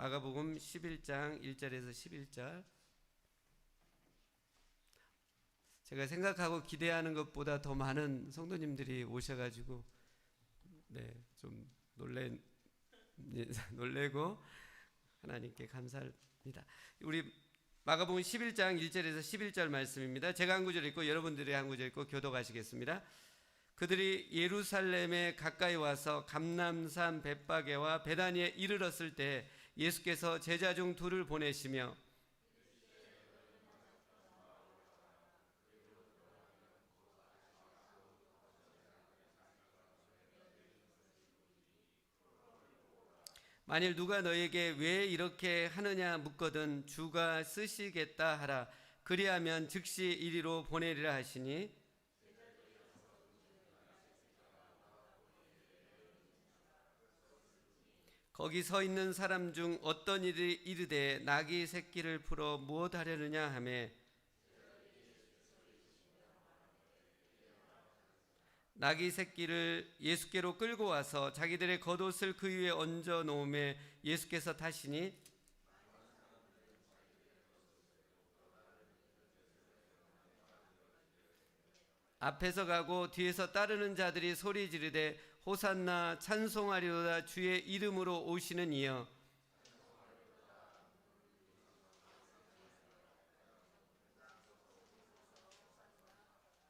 마가복음 11장 1절에서 11절. 제가 생각하고 기대하는 것보다 더 많은 성도님들이 오셔가지고 좀 놀래고 하나님께 감사합니다. 우리 마가복음 11장 1절에서 11절 말씀입니다. 제가 한 구절 읽고 여러분들이 한 구절 읽고 교독하시겠습니다. 그들이 예루살렘에 가까이 와서 감람산 벳바게와 베다니에 이르렀을 때 예수께서 제자 중 둘을 보내시며 만일 누가 너에게 왜 이렇게 하느냐 묻거든 주가 쓰시겠다 하라. 그리하면 즉시 이리로 보내리라 하시니 거기 서 있는 사람 중 어떤 이들이 이르되 나귀 새끼를 풀어 무엇하려느냐 하며 나귀 새끼를 예수께로 끌고 와서 자기들의 겉옷을 그 위에 얹어 놓음에 예수께서 타시니 앞에서 가고 뒤에서 따르는 자들이 소리 지르되 호산나 찬송하리로다 주의 이름으로 오시는 이여.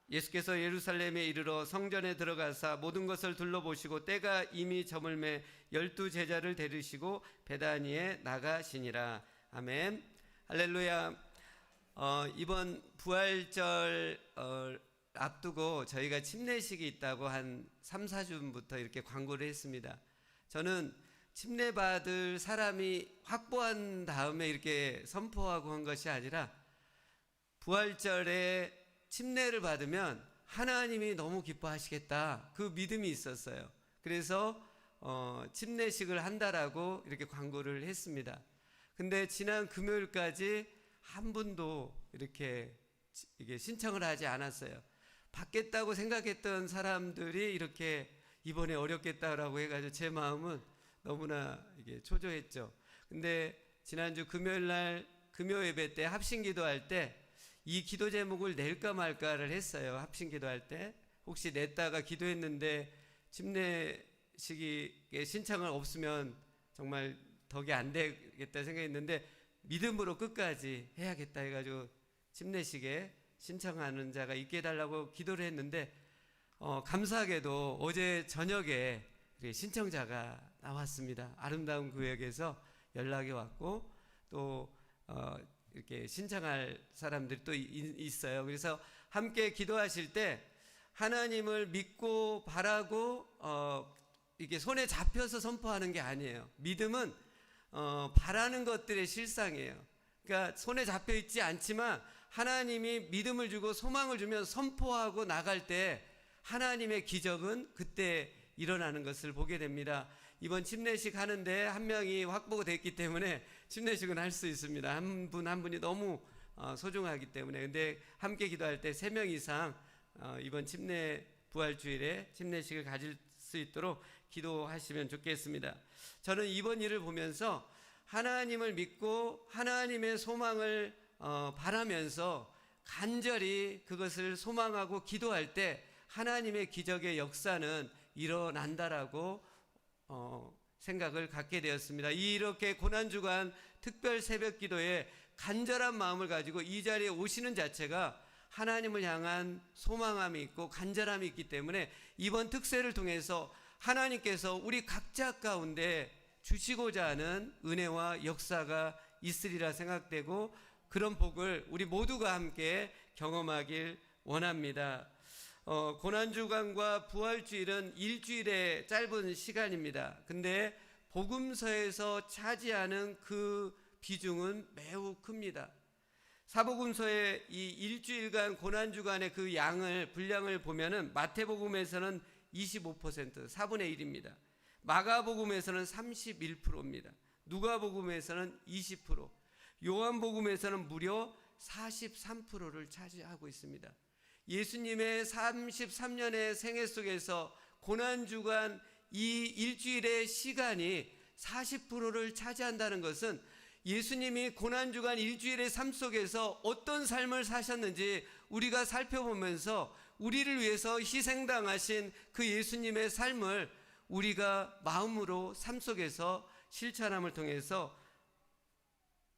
예수께서 예루살렘에 이르러 성전에 들어가사 모든 것을 둘러보시고 때가 이미 저물매 12 제자를 데리시고 베다니에 나가시니라. 아멘. 할렐루야. 이번 부활절 앞두고 저희가 침례식이 있다고 한 3, 4주부터 이렇게 광고를 했습니다. 저는 침례받을 사람이 확보한 다음에 이렇게 선포하고 한 것이 아니라 부활절에 침례를 받으면 하나님이 너무 기뻐하시겠다 그 믿음이 있었어요. 그래서 침례식을 한다라고 이렇게 광고를 했습니다. 근데 지난 금요일까지 한 분도 이렇게 이게 신청을 하지 않았어요. 받겠다고 생각했던 사람들이 이렇게 이번에 어렵겠다라고 해가지고 제 마음은 너무나 이게 초조했죠. 근데 지난주 금요일날 금요 예배 때 합심 기도할 때 이 기도 제목을 낼까 말까를 했어요. 합심 기도할 때 혹시 냈다가 기도했는데 침례식에 신청을 없으면 정말 덕이 안 되겠다 생각했는데 믿음으로 끝까지 해야겠다 해가지고 침례식에 신청하는 자가 있게 해달라고 기도를 했는데 감사하게도 어제 저녁에 신청자가 나왔습니다. 아름다운 구역에서 연락이 왔고 또 이렇게 신청할 사람들이 또 있어요. 그래서 함께 기도하실 때 하나님을 믿고 바라고 이게 손에 잡혀서 선포하는 게 아니에요. 믿음은 바라는 것들의 실상이에요. 그러니까 손에 잡혀 있지 않지만 하나님이 믿음을 주고 소망을 주면 선포하고 나갈 때 하나님의 기적은 그때 일어나는 것을 보게 됩니다. 이번 침례식 하는데 한 명이 확보가 됐기 때문에 침례식은 할 수 있습니다. 한 분 한 분이 너무 소중하기 때문에. 근데 함께 기도할 때 3명 이상 이번 침례 부활주일에 침례식을 가질 수 있도록 기도하시면 좋겠습니다. 저는 이번 일을 보면서 하나님을 믿고 하나님의 소망을 바라면서 간절히 그것을 소망하고 기도할 때 하나님의 기적의 역사는 일어난다라고 생각을 갖게 되었습니다. 이렇게 고난주간 특별 새벽 기도에 간절한 마음을 가지고 이 자리에 오시는 자체가 하나님을 향한 소망함이 있고 간절함이 있기 때문에 이번 특세를 통해서 하나님께서 우리 각자 가운데 주시고자 하는 은혜와 역사가 있으리라 생각되고 그런 복을 우리 모두가 함께 경험하길 원합니다. 고난주간과 부활주일은 일주일의 짧은 시간입니다. 근데 복음서에서 차지하는 그 비중은 매우 큽니다. 사복음서의 이 일주일간 고난주간의 그 분량을 보면은 마태복음에서는 25%, 4분의 1입니다. 마가복음에서는 31%입니다. 누가복음에서는 20%, 요한복음에서는 무려 43%를 차지하고 있습니다. 예수님의 33년의 생애 속에서 고난주간 이 일주일의 시간이 40%를 차지한다는 것은 예수님이 고난주간 일주일의 삶 속에서 어떤 삶을 사셨는지 우리가 살펴보면서 우리를 위해서 희생당하신 그 예수님의 삶을 우리가 마음으로 삶 속에서 실천함을 통해서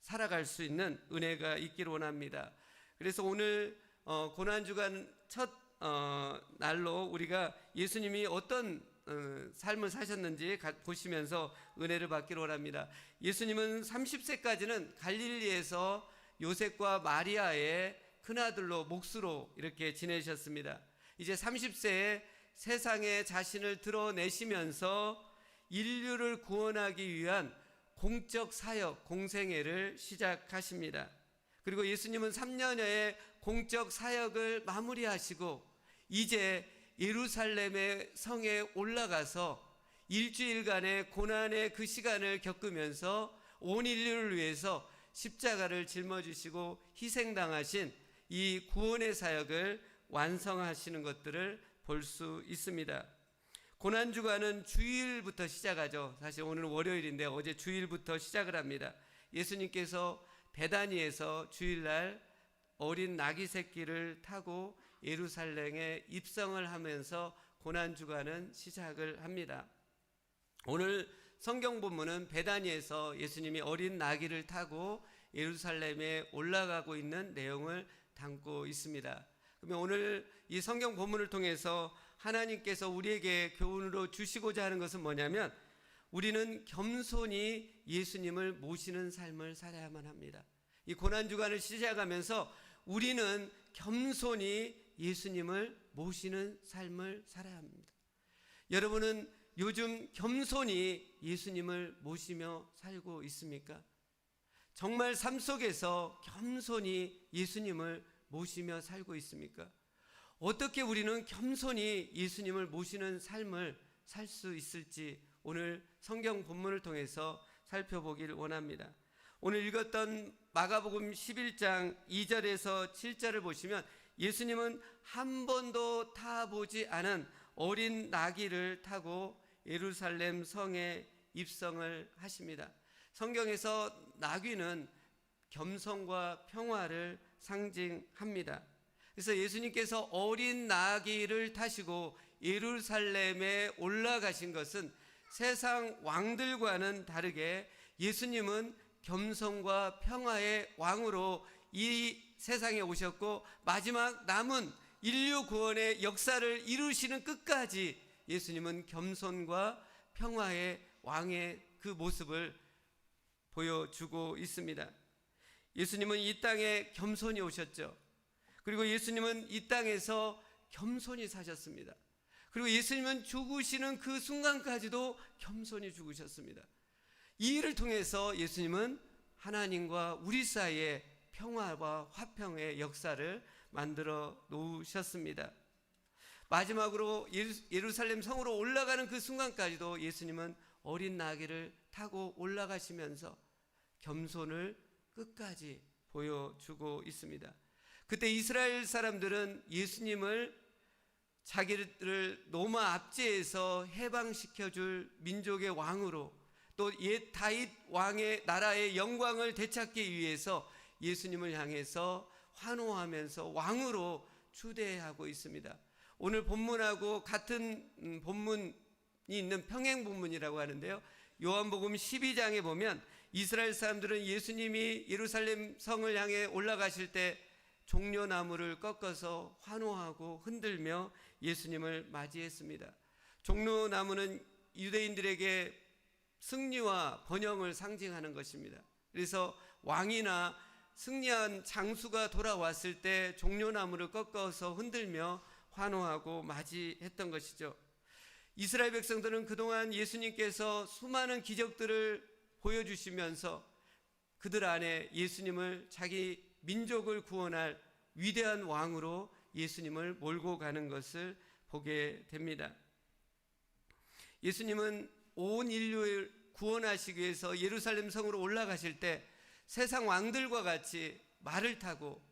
살아갈 수 있는 은혜가 있기를 원합니다. 그래서 오늘 고난주간 첫 날로 우리가 예수님이 어떤 삶을 사셨는지 보시면서 은혜를 받기를 원합니다. 예수님은 30세까지는 갈릴리에서 요셉과 마리아의 큰아들로 목수로 이렇게 지내셨습니다. 이제 30세에 세상에 자신을 드러내시면서 인류를 구원하기 위한 공적 사역, 공생애를 시작하십니다. 그리고 예수님은 3년여의 공적 사역을 마무리하시고 이제 예루살렘의 성에 올라가서 일주일간의 고난의 그 시간을 겪으면서 온 인류를 위해서 십자가를 짊어지시고 희생당하신 이 구원의 사역을 완성하시는 것들을 볼 수 있습니다. 고난주간은 주일부터 시작하죠. 사실 오늘은 월요일인데 어제 주일부터 시작을 합니다. 예수님께서 베다니에서 주일날 어린 나귀 새끼를 타고 예루살렘에 입성을 하면서 고난주간은 시작을 합니다. 오늘 성경 본문은 베다니에서 예수님이 어린 나귀를 타고 예루살렘에 올라가고 있는 내용을 담고 있습니다. 그러면 오늘 이 성경 본문을 통해서 하나님께서 우리에게 교훈으로 주시고자 하는 것은 뭐냐면 우리는 겸손히 예수님을 모시는 삶을 살아야만 합니다. 이 고난주간을 시작하면서 우리는 겸손히 예수님을 모시는 삶을 살아야 합니다. 여러분은 요즘 겸손히 예수님을 모시며 살고 있습니까? 정말 삶 속에서 겸손히 예수님을 모시며 살고 있습니까? 어떻게 우리는 겸손히 예수님을 모시는 삶을 살 수 있을지 오늘 성경 본문을 통해서 살펴보길 원합니다. 오늘 읽었던 마가복음 11장 2절에서 7절을 보시면 예수님은 한 번도 타보지 않은 어린 나귀를 타고 예루살렘 성에 입성을 하십니다. 성경에서 나귀는 겸손과 평화를 상징합니다. 그래서 예수님께서 어린 나귀를 타시고 예루살렘에 올라가신 것은 세상 왕들과는 다르게 예수님은 겸손과 평화의 왕으로 이 세상에 오셨고 마지막 남은 인류 구원의 역사를 이루시는 끝까지 예수님은 겸손과 평화의 왕의 그 모습을 보여주고 있습니다. 예수님은 이 땅에 겸손히 오셨죠. 그리고 예수님은 이 땅에서 겸손히 사셨습니다. 그리고 예수님은 죽으시는 그 순간까지도 겸손히 죽으셨습니다. 이 일을 통해서 예수님은 하나님과 우리 사이에 평화와 화평의 역사를 만들어 놓으셨습니다. 마지막으로 예루살렘 성으로 올라가는 그 순간까지도 예수님은 어린 나귀를 타고 올라가시면서 겸손을 끝까지 보여주고 있습니다. 그때 이스라엘 사람들은 예수님을 자기를 로마 압제에서 해방시켜줄 민족의 왕으로 또 옛 다윗 왕의 나라의 영광을 되찾기 위해서 예수님을 향해서 환호하면서 왕으로 추대하고 있습니다. 오늘 본문하고 같은 본문이 있는 평행 본문이라고 하는데요. 요한복음 12장에 보면 이스라엘 사람들은 예수님이 예루살렘 성을 향해 올라가실 때 종려나무를 꺾어서 환호하고 흔들며 예수님을 맞이했습니다. 종려나무는 유대인들에게 승리와 번영을 상징하는 것입니다. 그래서 왕이나 승리한 장수가 돌아왔을 때 종려나무를 꺾어서 흔들며 환호하고 맞이했던 것이죠. 이스라엘 백성들은 그동안 예수님께서 수많은 기적들을 보여주시면서 그들 안에 예수님을 자기 민족을 구원할 위대한 왕으로 예수님을 몰고 가는 것을 보게 됩니다. 예수님은 온 인류를 구원하시기 위해서 예루살렘 성으로 올라가실 때 세상 왕들과 같이 말을 타고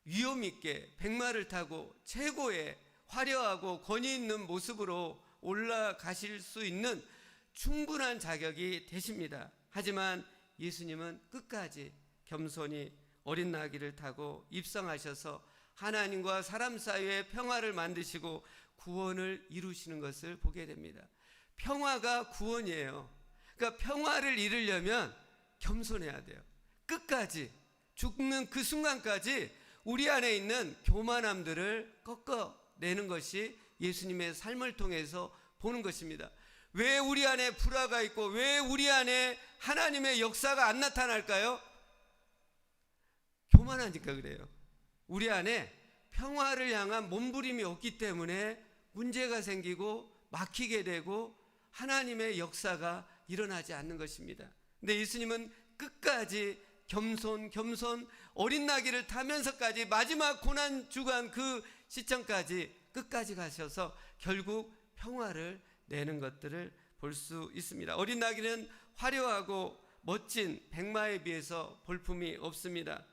위엄 있게 백마를 타고 최고의 화려하고 권위 있는 모습으로 올라가실 수 있는 충분한 자격이 되십니다. 하지만 예수님은 끝까지 겸손히 어린 나귀를 타고 입성하셔서 하나님과 사람 사이의 평화를 만드시고 구원을 이루시는 것을 보게 됩니다. 평화가 구원이에요. 그러니까 평화를 이루려면 겸손해야 돼요. 끝까지, 죽는 그 순간까지 우리 안에 있는 교만함들을 꺾어내는 것이 예수님의 삶을 통해서 보는 것입니다. 왜 우리 안에 불화가 있고 왜 우리 안에 하나님의 역사가 안 나타날까요? 교만하니까 그래요. 우리 안에 평화를 향한 몸부림이 없기 때문에 문제가 생기고 막히게 되고 하나님의 역사가 일어나지 않는 것입니다. 근데 예수님은 끝까지 겸손 어린 나귀를 타면서까지 마지막 고난 주간 그 시점까지 끝까지 가셔서 결국 평화를 내는 것들을 볼 수 있습니다. 어린 나귀는 화려하고 멋진 백마에 비해서 볼품이 없습니다.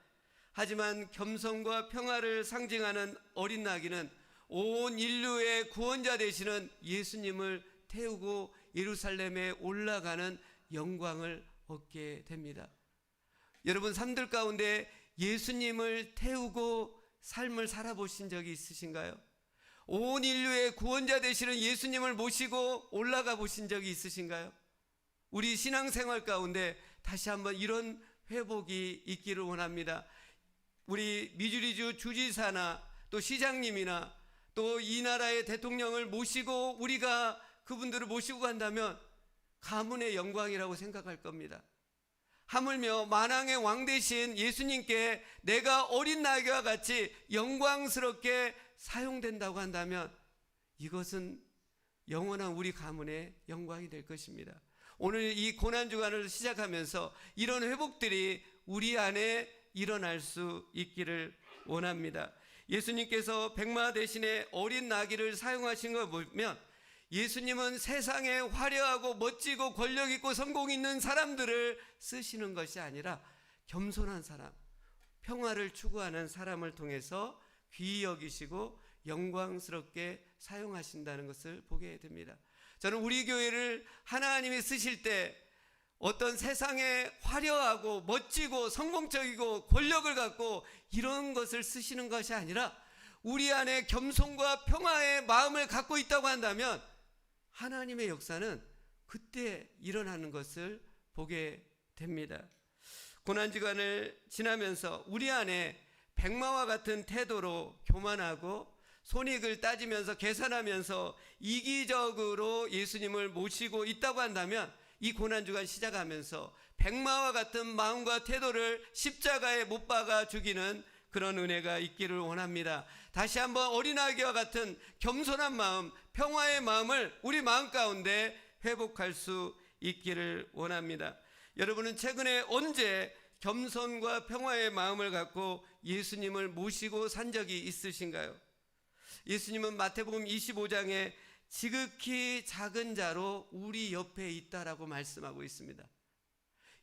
하지만 겸손과 평화를 상징하는 어린 나귀는 온 인류의 구원자 되시는 예수님을 태우고 예루살렘에 올라가는 영광을 얻게 됩니다. 여러분, 삶들 가운데 예수님을 태우고 삶을 살아보신 적이 있으신가요? 온 인류의 구원자 되시는 예수님을 모시고 올라가 보신 적이 있으신가요? 우리 신앙생활 가운데 다시 한번 이런 회복이 있기를 원합니다. 우리 미주리주 주지사나 또 시장님이나 또 이 나라의 대통령을 모시고 우리가 그분들을 모시고 간다면 가문의 영광이라고 생각할 겁니다. 하물며 만왕의 왕 되신 예수님께 내가 어린 나귀와 같이 영광스럽게 사용된다고 한다면 이것은 영원한 우리 가문의 영광이 될 것입니다. 오늘 이 고난주간을 시작하면서 이런 회복들이 우리 안에 일어날 수 있기를 원합니다. 예수님께서 백마 대신에 어린 나귀를 사용하신 걸 보면 예수님은 세상에 화려하고 멋지고 권력 있고 성공 있는 사람들을 쓰시는 것이 아니라 겸손한 사람, 평화를 추구하는 사람을 통해서 귀히 여기시고 영광스럽게 사용하신다는 것을 보게 됩니다. 저는 우리 교회를 하나님이 쓰실 때 어떤 세상에 화려하고 멋지고 성공적이고 권력을 갖고 이런 것을 쓰시는 것이 아니라 우리 안에 겸손과 평화의 마음을 갖고 있다고 한다면 하나님의 역사는 그때 일어나는 것을 보게 됩니다. 고난주간을 지나면서 우리 안에 백마와 같은 태도로 교만하고 손익을 따지면서 계산하면서 이기적으로 예수님을 모시고 있다고 한다면 이 고난주간 시작하면서 백마와 같은 마음과 태도를 십자가에 못 박아 죽이는 그런 은혜가 있기를 원합니다. 다시 한번 어린아기와 같은 겸손한 마음, 평화의 마음을 우리 마음 가운데 회복할 수 있기를 원합니다. 여러분은 최근에 언제 겸손과 평화의 마음을 갖고 예수님을 모시고 산 적이 있으신가요? 예수님은 마태복음 25장에 지극히 작은 자로 우리 옆에 있다라고 말씀하고 있습니다.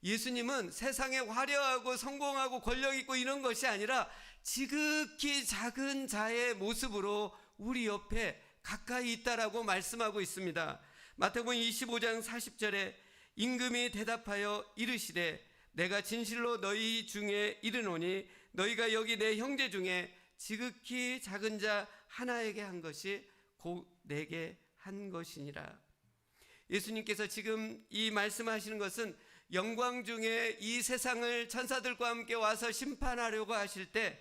예수님은 세상에 화려하고 성공하고 권력 있고 이런 것이 아니라 지극히 작은 자의 모습으로 우리 옆에 가까이 있다라고 말씀하고 있습니다. 마태복음 25장 40절에 임금이 대답하여 이르시되 내가 진실로 너희 중에 이르노니 너희가 여기 내 형제 중에 지극히 작은 자 하나에게 한 것이 곧 내게 한 것이니라. 예수님께서 지금 이 말씀하시는 것은 영광 중에 이 세상을 천사들과 함께 와서 심판하려고 하실 때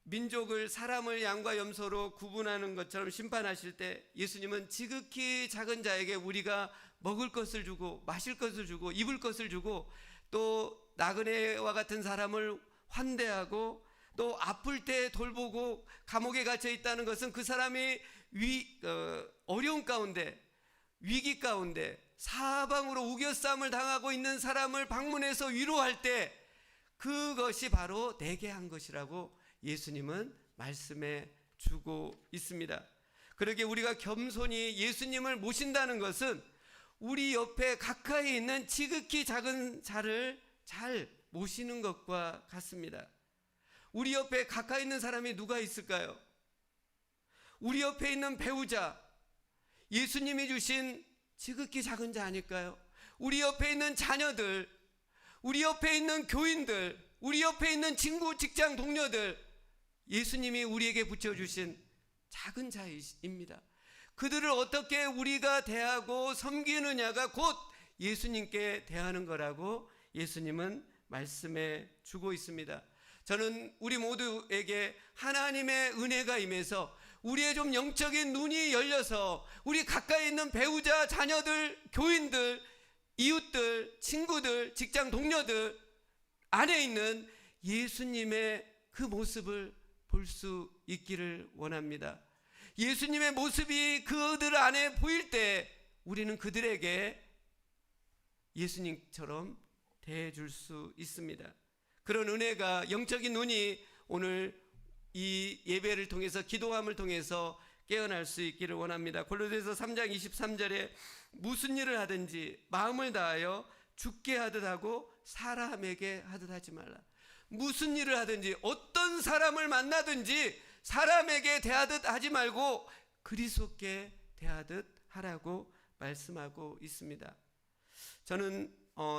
민족을 사람을 양과 염소로 구분하는 것처럼 심판하실 때 예수님은 지극히 작은 자에게 우리가 먹을 것을 주고 마실 것을 주고 입을 것을 주고 또 나그네와 같은 사람을 환대하고 또 아플 때 돌보고 감옥에 갇혀 있다는 것은 그 사람이 어려운 가운데 위기 가운데 사방으로 우겨싸움을 당하고 있는 사람을 방문해서 위로할 때 그것이 바로 내게 한 것이라고 예수님은 말씀해 주고 있습니다. 그러기에 우리가 겸손히 예수님을 모신다는 것은 우리 옆에 가까이 있는 지극히 작은 자를 잘 모시는 것과 같습니다. 우리 옆에 가까이 있는 사람이 누가 있을까요? 우리 옆에 있는 배우자, 예수님이 주신 지극히 작은 자 아닐까요? 우리 옆에 있는 자녀들, 우리 옆에 있는 교인들, 우리 옆에 있는 친구, 직장 동료들, 예수님이 우리에게 붙여주신 작은 자입니다. 그들을 어떻게 우리가 대하고 섬기느냐가 곧 예수님께 대하는 거라고 예수님은 말씀해 주고 있습니다. 저는 우리 모두에게 하나님의 은혜가 임해서 우리의 좀 영적인 눈이 열려서 우리 가까이 있는 배우자, 자녀들, 교인들, 이웃들, 친구들, 직장 동료들 안에 있는 예수님의 그 모습을 볼 수 있기를 원합니다. 예수님의 모습이 그들 안에 보일 때 우리는 그들에게 예수님처럼 대해줄 수 있습니다. 그런 은혜가, 영적인 눈이 오늘 이 예배를 통해서, 기도함을 통해서 깨어날 수 있기를 원합니다. 골로새서 3장 23절에 무슨 일을 하든지 마음을 다하여 주께 하듯 하고 사람에게 하듯 하지 말라. 무슨 일을 하든지 어떤 사람을 만나든지 사람에게 대하듯 하지 말고 그리스도께 대하듯 하라고 말씀하고 있습니다. 저는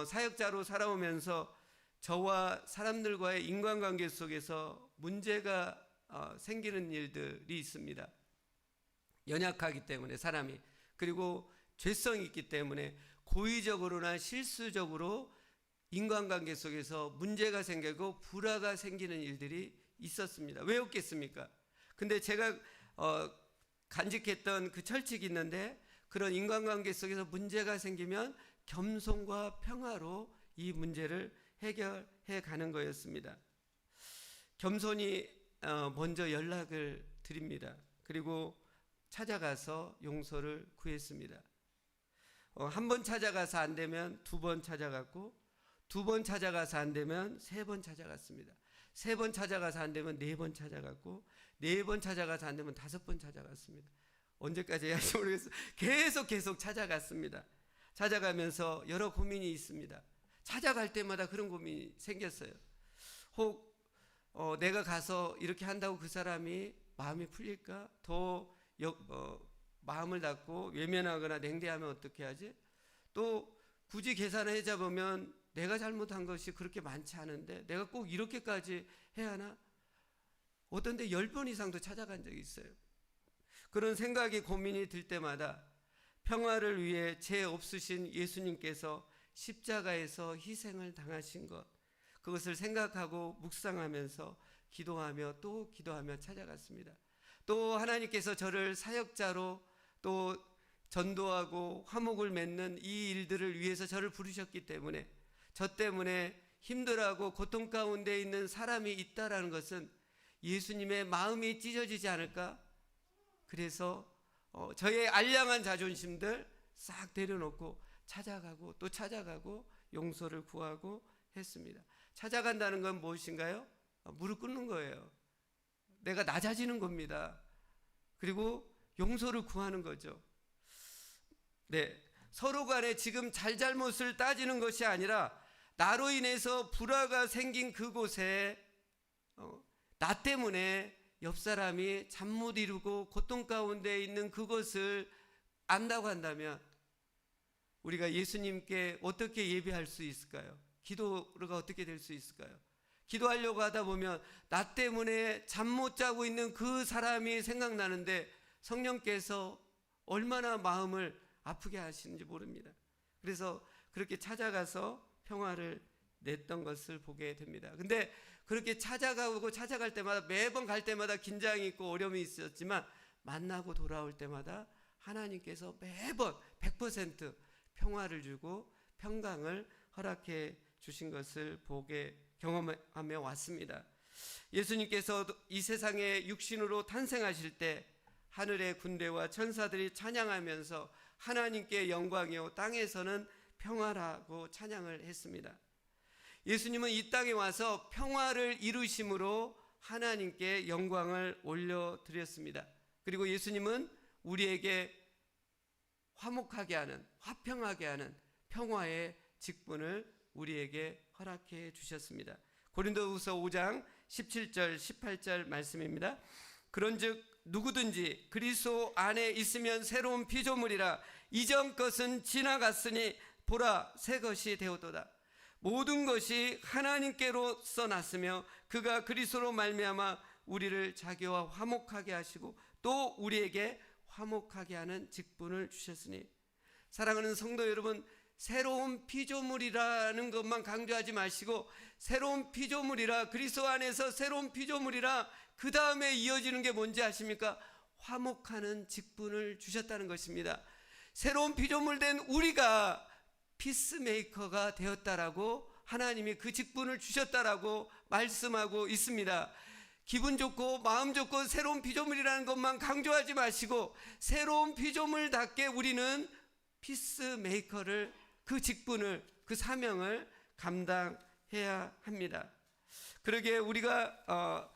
사역자로 살아오면서 저와 사람들과의 인간관계 속에서 문제가 생기는 일들이 있습니다. 연약하기 때문에 사람이, 그리고 죄성이 있기 때문에 고의적으로나 실수적으로 인간관계 속에서 문제가 생기고 불화가 생기는 일들이 있었습니다. 왜 없겠습니까? 근데 제가 간직했던 그 철칙이 있는데, 그런 인간관계 속에서 문제가 생기면 겸손과 평화로 이 문제를 해결해 가는 거였습니다. 겸손히 먼저 연락을 드립니다. 그리고 찾아가서 용서를 구했습니다. 한 번 찾아가서 안 되면 두 번 찾아갔고, 두 번 찾아가서 안 되면 세 번 찾아갔습니다. 세 번 찾아가서 안 되면 네 번 찾아갔고, 네 번 찾아가서 안 되면 다섯 번 찾아갔습니다. 언제까지 해야 할지 모르겠어요. 계속 찾아갔습니다. 찾아가면서 여러 고민이 있습니다. 찾아갈 때마다 그런 고민이 생겼어요. 혹 내가 가서 이렇게 한다고 그 사람이 마음이 풀릴까? 더 마음을 닫고 외면하거나 냉대하면 어떻게 하지? 또 굳이 계산을 해잡으면 내가 잘못한 것이 그렇게 많지 않은데 내가 꼭 이렇게까지 해야 하나? 어떤 데 10번 이상도 찾아간 적이 있어요. 그런 생각이, 고민이 들 때마다 평화를 위해 죄 없으신 예수님께서 십자가에서 희생을 당하신 것, 그것을 생각하고 묵상하면서 기도하며 또 기도하며 찾아갔습니다. 또 하나님께서 저를 사역자로 또 전도하고 화목을 맺는 이 일들을 위해서 저를 부르셨기 때문에, 저 때문에 힘들어하고 고통 가운데 있는 사람이 있다라는 것은 예수님의 마음이 찢어지지 않을까? 그래서 저의 알량한 자존심들 싹 내려놓고 찾아가고 또 찾아가고 용서를 구하고 했습니다. 찾아간다는 건 무엇인가요? 무릎 꿇는 거예요. 내가 낮아지는 겁니다. 그리고 용서를 구하는 거죠. 네, 서로 간에 지금 잘잘못을 따지는 것이 아니라 나로 인해서 불화가 생긴 그곳에 나 때문에 옆 사람이 잠 못 이루고 고통 가운데 있는 그것을 안다고 한다면 우리가 예수님께 어떻게 예배할 수 있을까요? 기도가 어떻게 될 수 있을까요? 기도하려고 하다 보면 나 때문에 잠 못 자고 있는 그 사람이 생각나는데 성령께서 얼마나 마음을 아프게 하시는지 모릅니다. 그래서 그렇게 찾아가서 평화를 냈던 것을 보게 됩니다. 근데 그렇게 찾아가고 찾아갈 때마다, 매번 갈 때마다 긴장이 있고 어려움이 있었지만 만나고 돌아올 때마다 하나님께서 매번 100% 평화를 주고 평강을 허락해 주신 것을 경험하며 왔습니다. 예수님께서 이 세상에 육신으로 탄생하실 때 하늘의 군대와 천사들이 찬양하면서 하나님께 영광이요 땅에서는 평화라고 찬양을 했습니다. 예수님은 이 땅에 와서 평화를 이루심으로 하나님께 영광을 올려드렸습니다. 그리고 예수님은 우리에게 화목하게 하는, 화평하게 하는 평화의 직분을 우리에게 허락해 주셨습니다. 고린도후서 5장 17절 18절 말씀입니다. 그런즉 누구든지 그리스도 안에 있으면 새로운 피조물이라, 이전 것은 지나갔으니 보라 새 것이 되었도다. 모든 것이 하나님께로서 났으며 그가 그리스도로 말미암아 우리를 자기와 화목하게 하시고 또 우리에게 화목하게 하는 직분을 주셨으니. 사랑하는 성도 여러분, 새로운 피조물이라는 것만 강조하지 마시고 새로운 피조물이라, 그리스도 안에서 새로운 피조물이라 그 다음에 이어지는 게 뭔지 아십니까? 화목하는 직분을 주셨다는 것입니다. 새로운 피조물 된 우리가 피스메이커가 되었다라고 하나님이 그 직분을 주셨다라고 말씀하고 있습니다. 기분 좋고 마음 좋고 새로운 피조물이라는 것만 강조하지 마시고 새로운 피조물답게 우리는 피스메이커를, 그 직분을, 그 사명을 감당해야 합니다. 그러기에 우리가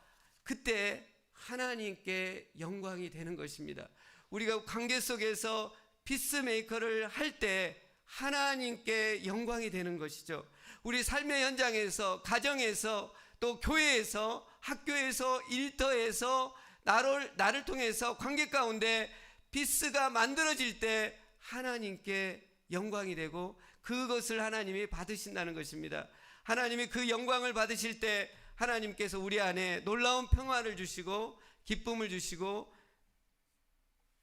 그때 하나님께 영광이 되는 것입니다. 우리가 관계 속에서 피스메이커를 할 때 하나님께 영광이 되는 것이죠. 우리 삶의 현장에서, 가정에서, 또 교회에서, 학교에서, 일터에서 나를 통해서 관계 가운데 피스가 만들어질 때 하나님께 영광이 되고 그것을 하나님이 받으신다는 것입니다. 하나님이 그 영광을 받으실 때 하나님께서 우리 안에 놀라운 평화를 주시고 기쁨을 주시고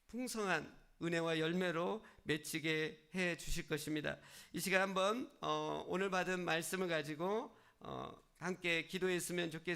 풍성한 은혜와 열매로 맺히게 해 주실 것입니다. 이 시간 한번 오늘 받은 말씀을 가지고 함께 기도했으면 좋겠습니다.